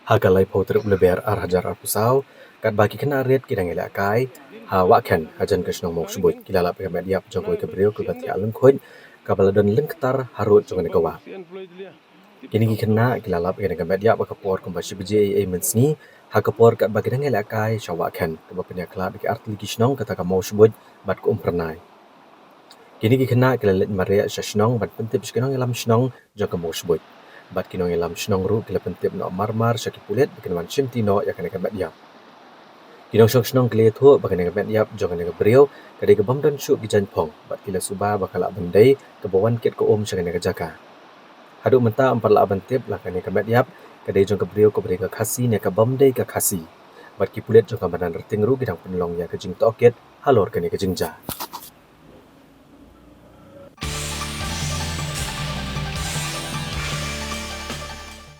Hagalai potruk leber hajar arpusau kat bagi kena red kidang ila kai ha wakan hajan krishnong mok subut kilala pe media jongkoi ke brio ke batia alung khoi kabaladon lengktar harut jongan gawa kini kena kilala pe kena media ba kapor komba shibje ai mensni ha kapor kat bagi kidang ila kai shawakan ke bapnya kla ke arti krishnong kata ka mok subut bat ko umpernai kini kena kilalet maria shashnong bat pentip shnong ilam shnong jongka mok subut bat kinong ilam shnong ru kila pentip no marmar shaki pulet bikin wan shimtino ya kena media kinong shok shnong kle tho bakan nga met yap jong nga brio kade ke bam dan shu gijan phong bat kila suba bakala bandai ke bawan ket ko om shang nga jaka hadu menta ampar la bantip la kan nga met yap kade jong ke brio ko bri ka khasi ne ka bam dai ka khasi bat ki pulet jong ka badan rting ru gidang penlong ya ke jing toket halor kan ke jingja